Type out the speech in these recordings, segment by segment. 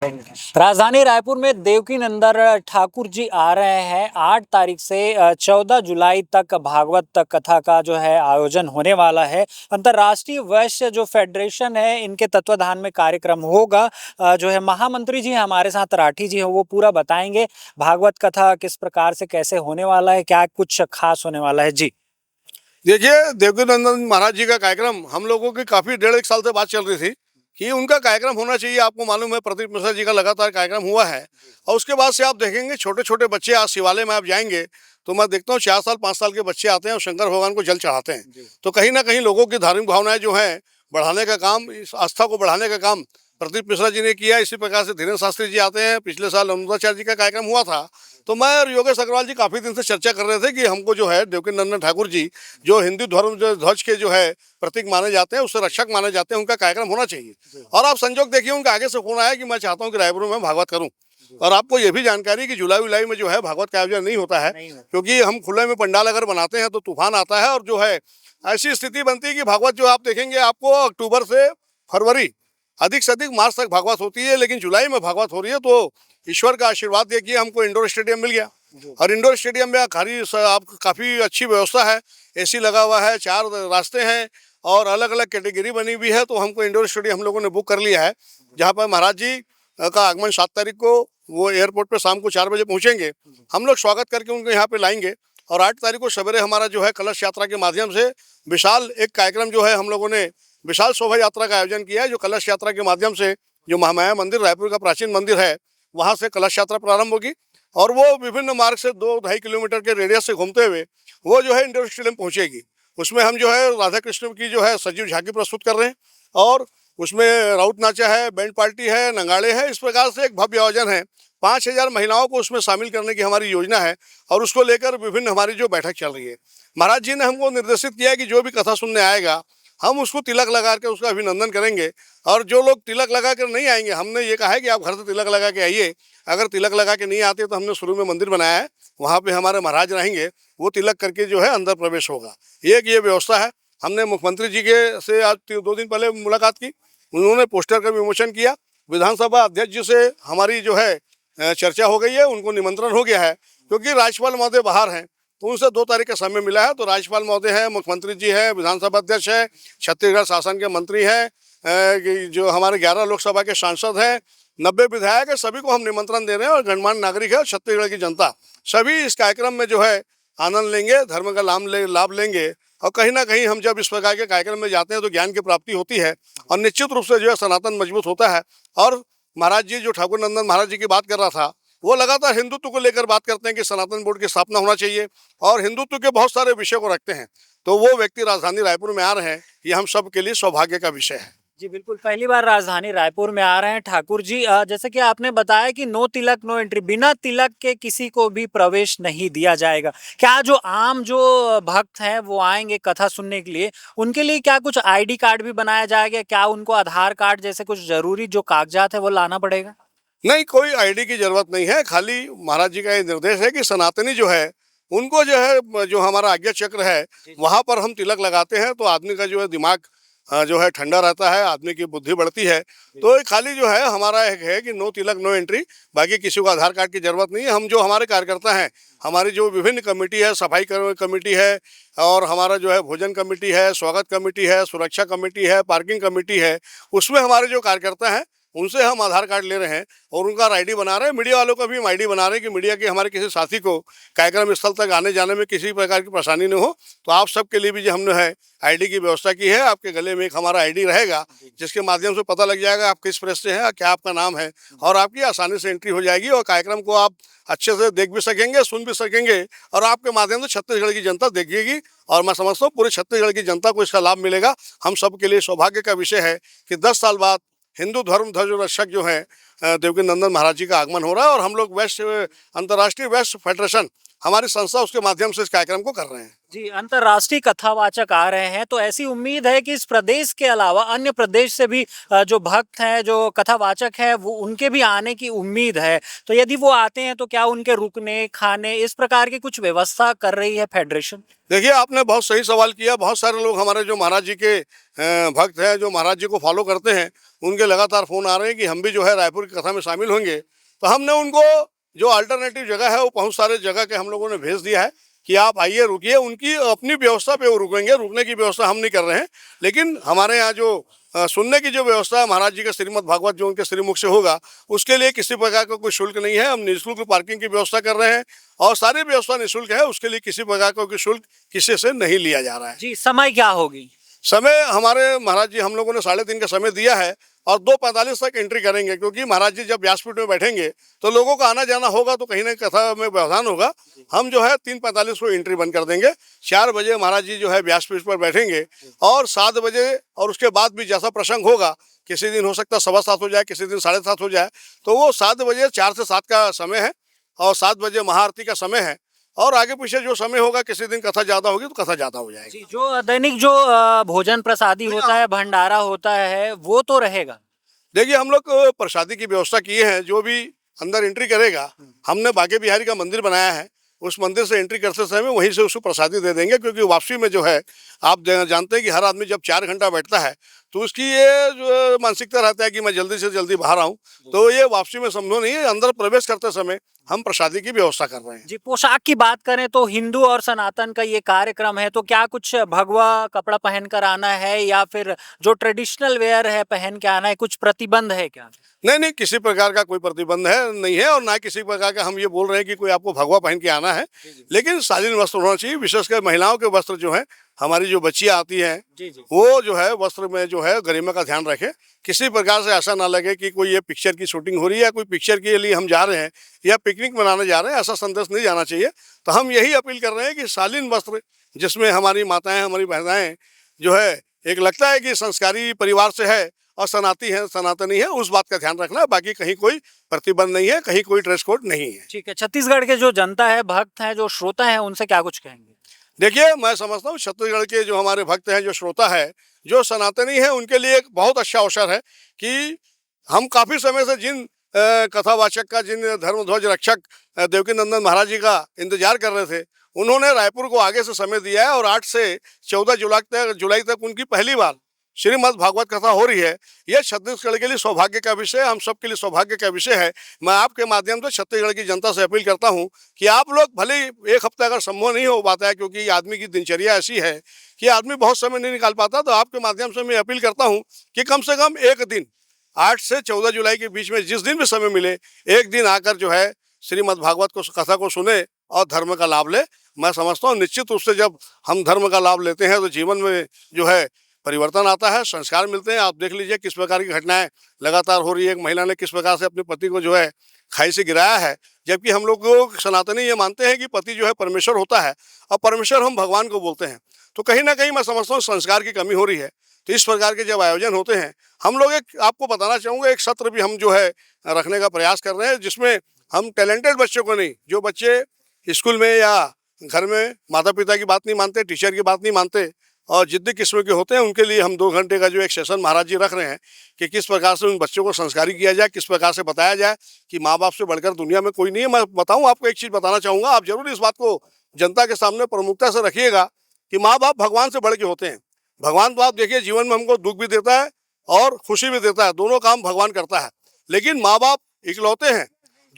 राजधानी रायपुर में देवकी नंदन ठाकुर जी आ रहे हैं। 8 तारीख से 14 जुलाई तक भागवत कथा का जो है आयोजन होने वाला है। अंतर्राष्ट्रीय वैश्य जो फेडरेशन है इनके तत्वाधान में कार्यक्रम होगा। जो है महामंत्री जी हमारे साथ राठी जी हैं, वो पूरा बताएंगे भागवत कथा किस प्रकार से कैसे होने वाला है, क्या कुछ खास होने वाला है। जी देखिए, देवकीनंदन महाराज जी का कार्यक्रम हम लोगों की काफ़ी 1.5 साल से बात चल रही थी कि उनका कार्यक्रम होना चाहिए। आपको मालूम है, प्रदीप मिश्रा जी का लगातार कार्यक्रम हुआ है और उसके बाद से आप देखेंगे छोटे छोटे बच्चे, आज शिवालय में आप जाएंगे तो मैं देखता हूँ 4 साल 5 साल के बच्चे आते हैं और शंकर भगवान को जल चढ़ाते हैं। तो कहीं ना कहीं लोगों की धार्मिक भावनाएं जो हैं बढ़ाने का काम, इस आस्था को बढ़ाने का काम प्रदीप मिश्रा जी ने किया। इसी प्रकार से धीरेन्द्र शास्त्री जी आते हैं। पिछले साल अमृताचार्य जी का कार्यक्रम हुआ था। तो मैं और योगेश अग्रवाल जी काफ़ी दिन से चर्चा कर रहे थे कि हमको जो है देवकीनंदन ठाकुर जी, जो हिंदू धर्म जो ध्वज के जो है प्रतीक माने जाते हैं, उससे रक्षक माने जाते हैं, उनका कार्यक्रम होना चाहिए। और आप संजोग देखिए, उनका आगे से फोन आया कि मैं चाहता हूँ कि रायपुर में भागवत करूँ। और आपको ये भी जानकारी कि जुलाई उलाई में जो है भागवत का आयोजन नहीं होता है, क्योंकि हम खुले में पंडाल अगर बनाते हैं तो तूफान आता है और जो है ऐसी स्थिति बनती है कि भागवत जो आप देखेंगे आपको अक्टूबर से फरवरी, अधिक से अधिक मार्च तक भागवत होती है, लेकिन जुलाई में भागवत हो रही है। तो ईश्वर का आशीर्वाद देखिए, हमको इंडोर स्टेडियम मिल गया और इंडोर स्टेडियम में आप काफ़ी अच्छी व्यवस्था है, एसी लगा हुआ है, 4 रास्ते हैं और अलग अलग कैटेगरी बनी हुई है। तो हमको इंडोर स्टेडियम हम लोगों ने बुक कर लिया है, जहाँ पर महाराज जी का आगमन 7 तारीख को वो एयरपोर्ट पे शाम को 4 बजे पहुँचेंगे। हम लोग स्वागत करके उनको यहाँ पे लाएंगे और 8 तारीख को सवेरे हमारा जो है कलश यात्रा के माध्यम से विशाल एक कार्यक्रम जो है हम लोगों ने विशाल शोभा यात्रा का आयोजन किया है। जो कलश यात्रा के माध्यम से जो महामाया मंदिर, रायपुर का प्राचीन मंदिर है, वहाँ से कलश यात्रा प्रारंभ होगी और वो विभिन्न मार्ग से 2-2.5 किलोमीटर के रेडियस से घूमते हुए वो जो है इंडोर स्टेडियम पहुँचेगी। उसमें हम जो है राधा कृष्ण की जो है सजीव झांकी प्रस्तुत कर रहे हैं और उसमें राउत नाचा है, बैंड पार्टी है, नगाड़े हैं। इस प्रकार से एक भव्य आयोजन है। 5,000 महिलाओं को उसमें शामिल करने की हमारी योजना है और उसको लेकर विभिन्न हमारी जो बैठक चल रही है। महाराज जी ने हमको निर्देशित किया कि जो भी कथा सुनने आएगा हम उसको तिलक लगा के उसका अभिनंदन करेंगे। और जो लोग तिलक लगा कर नहीं आएंगे, हमने ये कहा है कि आप घर से तिलक लगा के आइए। अगर तिलक लगा के नहीं आते तो हमने शुरू में मंदिर बनाया है, वहाँ पे हमारे महाराज रहेंगे, वो तिलक करके जो है अंदर प्रवेश होगा। ये व्यवस्था है। हमने मुख्यमंत्री जी के से आज 2 दिन पहले मुलाकात की, उन्होंने पोस्टर का विमोचन किया। विधानसभा अध्यक्ष जी से हमारी जो है चर्चा हो गई है, उनको निमंत्रण हो गया है, क्योंकि राज्यपाल महोदय बाहर हैं तो उनसे 2 तारीख का समय मिला है। तो राज्यपाल महोदय है, मुख्यमंत्री जी है, विधानसभा अध्यक्ष है, छत्तीसगढ़ शासन के मंत्री हैं, जो हमारे 11 लोकसभा के सांसद हैं, 90 विधायक है, सभी को हम निमंत्रण दे रहे हैं और गणमान्य नागरिक है और छत्तीसगढ़ की जनता सभी इस कार्यक्रम में जो है आनंद लेंगे, धर्म का लाभ लेंगे। और कहीं ना कहीं हम जब इस प्रकार के कार्यक्रम में जाते हैं तो ज्ञान की प्राप्ति होती है और निश्चित रूप से जो है सनातन मजबूत होता है। और महाराज जी जो ठाकुर नंदन महाराज जी की बात कर रहा था, वो लगातार हिंदुत्व को लेकर बात करते हैं कि सनातन बोर्ड की स्थापना होना चाहिए और हिंदुत्व के बहुत सारे विषय को रखते हैं। तो वो व्यक्ति राजधानी रायपुर में आ रहे हैं, ये हम सब के लिए सौभाग्य का विषय है। जी बिल्कुल, पहली बार राजधानी रायपुर में आ रहे हैं ठाकुर जी। जैसे कि आपने बताया कि नो तिलक नो एंट्री, बिना तिलक के किसी को भी प्रवेश नहीं दिया जाएगा। क्या जो आम जो भक्त हैं वो आएंगे कथा सुनने के लिए, उनके लिए क्या कुछ आईडी कार्ड भी बनाया जाएगा? क्या उनको आधार कार्ड जैसे कुछ जरूरी जो कागजात है वो लाना पड़ेगा? नहीं, कोई आईडी की जरूरत नहीं है। खाली महाराज जी का ये निर्देश है कि सनातनी जो है उनको जो है, जो हमारा आज्ञा चक्र है वहाँ पर हम तिलक लगाते हैं तो आदमी का जो है दिमाग जो है ठंडा रहता है, आदमी की बुद्धि बढ़ती है। तो खाली जो है हमारा एक है कि नो तिलक नो एंट्री, बाकी किसी को आधार कार्ड की जरूरत नहीं है। हम जो हमारे कार्यकर्ता हैं, हमारी जो विभिन्न कमेटी है, सफाई कमेटी है और हमारा जो है भोजन कमेटी है, स्वागत कमेटी है, सुरक्षा कमेटी है, पार्किंग कमेटी है, उसमें हमारे जो कार्यकर्ता हैं उनसे हम आधार कार्ड ले रहे हैं और उनका आईडी बना रहे हैं। मीडिया वालों का भी हम आईडी बना रहे हैं कि मीडिया के हमारे किसी साथी को कार्यक्रम स्थल तक आने जाने में किसी प्रकार की परेशानी न हो। तो आप सबके लिए भी जो हमने है आईडी की व्यवस्था की है। आपके गले में एक हमारा आईडी रहेगा, जिसके माध्यम से पता लग जाएगा आप किस प्रेस से हैं, क्या आपका नाम है, और आपकी आसानी से एंट्री हो जाएगी और कार्यक्रम को आप अच्छे से देख भी सकेंगे, सुन भी सकेंगे और आपके माध्यम से छत्तीसगढ़ की जनता देखेगी। और मैं समझता हूँ पूरे छत्तीसगढ़ की जनता को इसका लाभ मिलेगा। हम सब के लिए सौभाग्य का विषय है कि 10 साल बाद हिंदू धर्म ध्वज रक्षक जो है देवकीनंदन महाराज जी का आगमन हो रहा है और हम लोग अंतर्राष्ट्रीय वैश्य फेडरेशन हमारी संस्था उसके माध्यम से इस कार्यक्रम को कर रहे हैं। जी, अंतर्राष्ट्रीय कथावाचक आ रहे हैं, तो ऐसी उम्मीद है कि इस प्रदेश के अलावा अन्य प्रदेश से भी जो भक्त हैं, जो कथावाचक हैं, वो उनके भी आने की उम्मीद है। तो यदि वो आते हैं तो क्या उनके रुकने, खाने इस प्रकार की कुछ व्यवस्था कर रही है फेडरेशन? देखिए, आपने बहुत सही सवाल किया। बहुत सारे लोग हमारे जो महाराज जी के भक्त हैं, जो महाराज जी को फॉलो करते हैं, उनके लगातार फ़ोन आ रहे हैं कि हम भी जो है रायपुर की कथा में शामिल होंगे। तो हमने उनको जो अल्टरनेटिव जगह है, वो बहुत सारे जगह के हम लोगों ने भेज दिया है कि आप आइए, रुकिए। उनकी अपनी व्यवस्था पे वो रुकेंगे, रुकने की व्यवस्था हम नहीं कर रहे हैं। लेकिन हमारे यहाँ जो सुनने की जो व्यवस्था है महाराज जी के श्रीमद् भागवत जो उनके श्रीमुख से होगा, उसके लिए किसी प्रकार का कोई शुल्क नहीं है। हम निःशुल्क पार्किंग की व्यवस्था कर रहे हैं और सारी व्यवस्था निःशुल्क है। उसके लिए किसी प्रकार का कोई शुल्क किसी से नहीं लिया जा रहा है। जी, समय क्या होगी? समय हमारे महाराज जी हम लोगों ने 3:30 का समय दिया है और 2:45 तक एंट्री करेंगे, क्योंकि महाराज जी जब व्यासपीठ में बैठेंगे तो लोगों का आना जाना होगा, तो कहीं ना कथा में व्यवधान होगा। हम जो है 3:45 को एंट्री बंद कर देंगे। 4 बजे महाराज जी जो है व्यासपीठ पर बैठेंगे और 7 बजे और उसके बाद भी जैसा प्रसंग होगा, किसी दिन हो सकता है 7:15 हो जाए, किसी दिन 7:30 हो जाए, तो वो 7 बजे 4 से 7 का समय है और 7 बजे महाआरती का समय है। और आगे पीछे जो समय होगा, किसी दिन कथा ज़्यादा होगी तो कथा ज़्यादा हो जाएगी। जी, जो दैनिक जो भोजन प्रसादी होता है, भंडारा होता है, वो तो रहेगा? देखिए, हम लोग प्रसादी की व्यवस्था किए हैं। जो भी अंदर एंट्री करेगा, हमने बांके बिहारी का मंदिर बनाया है, उस मंदिर से एंट्री करते समय वहीं से उसको प्रसादी दे देंगे। क्योंकि वापसी में जो है, आप जानते हैं कि हर आदमी जब 4 घंटा बैठता है तो उसकी ये जो मानसिकता रहता है कि मैं जल्दी से जल्दी बाहर आऊँ, तो ये वापसी में संभव नहीं है। अंदर प्रवेश करते समय हम प्रसादी की व्यवस्था कर रहे हैं। जी, पोशाक की बात करें तो हिंदू और सनातन का ये कार्यक्रम है, तो क्या कुछ भगवा कपड़ा पहन कर आना है या फिर जो ट्रेडिशनल वेयर है पहन के आना है? कुछ प्रतिबंध है क्या? नहीं नहीं, किसी प्रकार का कोई प्रतिबंध है नहीं है और ना किसी प्रकार का हम ये बोल रहे हैं कि कोई आपको भगवा पहन के आना है। लेकिन शालीन वस्त्र होना चाहिए। विशेषकर महिलाओं के वस्त्र जो है, हमारी जो बच्चियां आती हैं, जी, जी। वो जो है वस्त्र में जो है गरिमा का ध्यान रखें। किसी प्रकार से ऐसा ना लगे कि कोई ये पिक्चर की शूटिंग हो रही है या कोई पिक्चर के लिए हम जा रहे हैं या पिकनिक मनाने जा रहे हैं, ऐसा संदेश नहीं जाना चाहिए। तो हम यही अपील कर रहे हैं कि शालीन वस्त्र, जिसमें हमारी माताएं, हमारी बहनाएं जो है, एक लगता है कि संस्कारी परिवार से है और सनातनी है, उस बात का ध्यान रखना है। बाकी कहीं कोई प्रतिबंध नहीं है, कहीं कोई ड्रेस कोड नहीं है। ठीक है, छत्तीसगढ़ के जो जनता है, भक्त हैं, जो श्रोता हैं, उनसे क्या कुछ कहेंगे? देखिए, मैं समझता हूँ छत्तीसगढ़ के जो हमारे भक्त हैं, जो श्रोता है, जो सनातनी है, उनके लिए एक बहुत अच्छा अवसर है कि हम काफ़ी समय से जिन कथावाचक का, जिन धर्मध्वज रक्षक देवकीनंदन महाराज जी का इंतजार कर रहे थे, उन्होंने रायपुर को आगे से समय दिया है और 8 से 14 जुलाई तक उनकी पहली बार श्रीमद् भागवत कथा हो रही है। यह छत्तीसगढ़ के लिए सौभाग्य का विषय है, हम सबके लिए सौभाग्य का विषय है। मैं आपके माध्यम से छत्तीसगढ़ की जनता से अपील करता हूं कि आप लोग भले ही एक हफ्ता अगर संभव नहीं हो पाता है, क्योंकि आदमी की दिनचर्या ऐसी है कि आदमी बहुत समय नहीं निकाल पाता, तो आपके माध्यम से मैं अपील करता हूँ कि कम से कम एक दिन 8 से 14 जुलाई के बीच में जिस दिन भी समय मिले, एक दिन आकर जो है श्रीमद् भागवत को कथा को सुने और धर्म का लाभ ले। मैं समझता हूँ निश्चित रूप से जब हम धर्म का लाभ लेते हैं तो जीवन में जो है परिवर्तन आता है, संस्कार मिलते हैं। आप देख लीजिए किस प्रकार की घटनाएं लगातार हो रही है। एक महिला ने किस प्रकार से अपने पति को जो है खाई से गिराया है, जबकि हम लोग सनातनी ये मानते हैं कि पति जो है परमेश्वर होता है और परमेश्वर हम भगवान को बोलते हैं। तो कहीं ना कहीं मैं समझता हूँ संस्कार की कमी हो रही है। तो इस प्रकार के जब आयोजन होते हैं, हम लोग एक आपको बताना चाहूँगा, एक सत्र भी हम जो है रखने का प्रयास कर रहे हैं, जिसमें हम टैलेंटेड बच्चों को नहीं, जो बच्चे स्कूल में या घर में माता पिता की बात नहीं मानते, टीचर की बात नहीं मानते और जिद्दी किस्म के होते हैं, उनके लिए हम 2 घंटे का जो एक सेशन महाराज जी रख रहे हैं कि किस प्रकार से उन बच्चों को संस्कारी किया जाए, किस प्रकार से बताया जाए कि माँ बाप से बढ़कर दुनिया में कोई नहीं है। मैं बताऊँ आपको एक चीज़ बताना चाहूँगा, आप जरूर इस बात को जनता के सामने प्रमुखता से रखिएगा कि माँ बाप भगवान से बढ़ के होते हैं। भगवान तो आप देखिए जीवन में हमको दुख भी देता है और खुशी भी देता है, दोनों काम भगवान करता है। लेकिन माँ बाप इकलौते हैं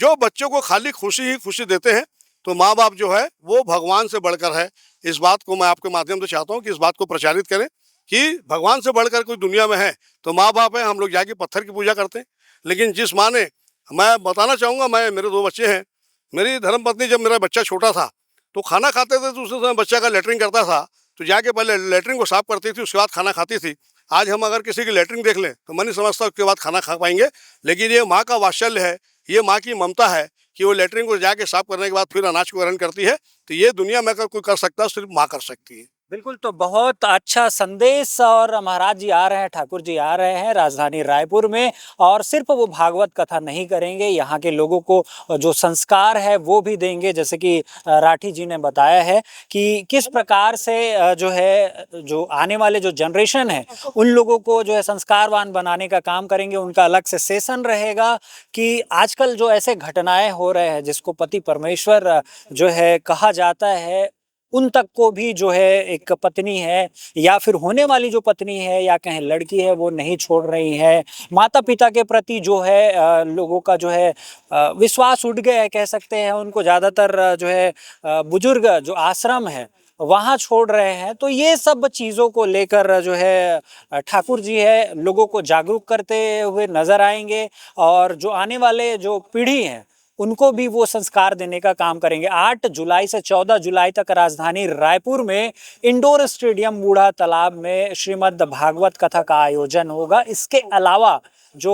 जो बच्चों को खाली खुशी ही खुशी देते हैं। तो माँ बाप जो है वो भगवान से बढ़कर है। इस बात को मैं आपके माध्यम से चाहता हूँ कि इस बात को प्रचारित करें कि भगवान से बढ़कर कोई दुनिया में है तो माँ बाप है। हम लोग जाके पत्थर की पूजा करते हैं, लेकिन जिस माँ ने, मैं बताना चाहूँगा, मेरे 2 बच्चे हैं। मेरी धर्मपत्नी जब मेरा बच्चा छोटा था तो खाना खाते थे तो उस समय बच्चा का लेटरिन करता था तो जाके पहले लेटरिन को साफ करती थी, उसके बाद खाना खाती थी। आज हम अगर किसी की लेटरिन देख लें तो मैं नहीं समझता उसके बाद खाना खा पाएंगे। लेकिन ये माँ का वात्सल्य है, ये माँ की ममता है कि वो लेटरिन को जाके साफ करने के बाद फिर अनाज को ग्रहण करती है। तो ये दुनिया में अगर कोई कर सकता है सिर्फ माँ कर सकती है। बिल्कुल, तो बहुत अच्छा संदेश और महाराज जी आ रहे हैं, ठाकुर जी आ रहे हैं राजधानी रायपुर में और सिर्फ़ वो भागवत कथा नहीं करेंगे, यहाँ के लोगों को जो संस्कार है वो भी देंगे। जैसे कि राठी जी ने बताया है कि किस प्रकार से जो है जो आने वाले जो जनरेशन है, उन लोगों को जो है संस्कारवान बनाने का काम करेंगे। उनका अलग से सेशन रहेगा कि आजकल जो ऐसे घटनाएँ हो रहे हैं जिसको पति परमेश्वर जो है कहा जाता है, उन तक को भी जो है एक पत्नी है या फिर होने वाली जो पत्नी है या कहें लड़की है वो नहीं छोड़ रही है। माता-पिता के प्रति जो है लोगों का जो है विश्वास उठ गया है कह सकते हैं। उनको ज़्यादातर जो है बुजुर्ग जो आश्रम है वहाँ छोड़ रहे हैं। तो ये सब चीज़ों को लेकर जो है ठाकुर जी है लोगों को जागरूक करते हुए नज़र आएँगे और जो आने वाले जो पीढ़ी है उनको भी वो संस्कार देने का काम करेंगे। 8 जुलाई से 14 जुलाई तक राजधानी रायपुर में इंडोर स्टेडियम बूढ़ा तालाब में श्रीमद् भागवत कथा का आयोजन होगा। इसके अलावा जो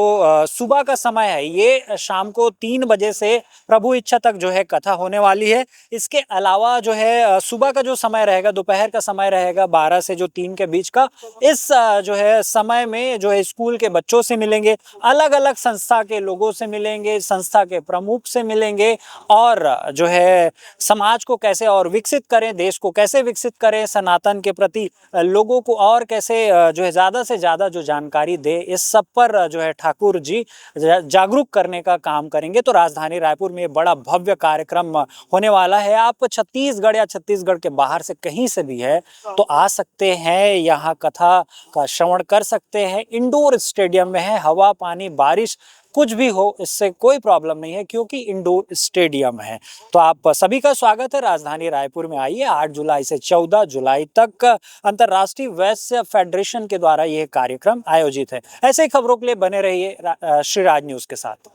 सुबह का समय है ये शाम को 3 बजे से प्रभु इच्छा तक जो है कथा होने वाली है। इसके अलावा जो है सुबह का जो समय रहेगा, दोपहर का समय रहेगा 12 से जो 3 के बीच का, इस जो है समय में जो है स्कूल के बच्चों से मिलेंगे, अलग-अलग संस्था के लोगों से मिलेंगे, संस्था के प्रमुख से मिलेंगे और जो है समाज को कैसे और विकसित करें, देश को कैसे विकसित करें, सनातन के प्रति लोगों को और कैसे जो है ज़्यादा से ज़्यादा जो जानकारी दे, इस सब पर जो है ठाकुर जी जागरूक करने का काम करेंगे। तो राजधानी रायपुर में बड़ा भव्य कार्यक्रम होने वाला है। आप छत्तीसगढ़ या छत्तीसगढ़ के बाहर से कहीं से भी है तो आ सकते हैं, यहाँ कथा का श्रवण कर सकते हैं। इंडोर स्टेडियम में है, हवा पानी बारिश कुछ भी हो इससे कोई प्रॉब्लम नहीं है क्योंकि इंडोर स्टेडियम है। तो आप सभी का स्वागत है, राजधानी रायपुर में आइए। 8 जुलाई से 14 जुलाई तक अंतर्राष्ट्रीय वैश्य फेडरेशन के द्वारा यह कार्यक्रम आयोजित है। ऐसे ही खबरों के लिए बने रहिए श्री राज न्यूज़ के साथ।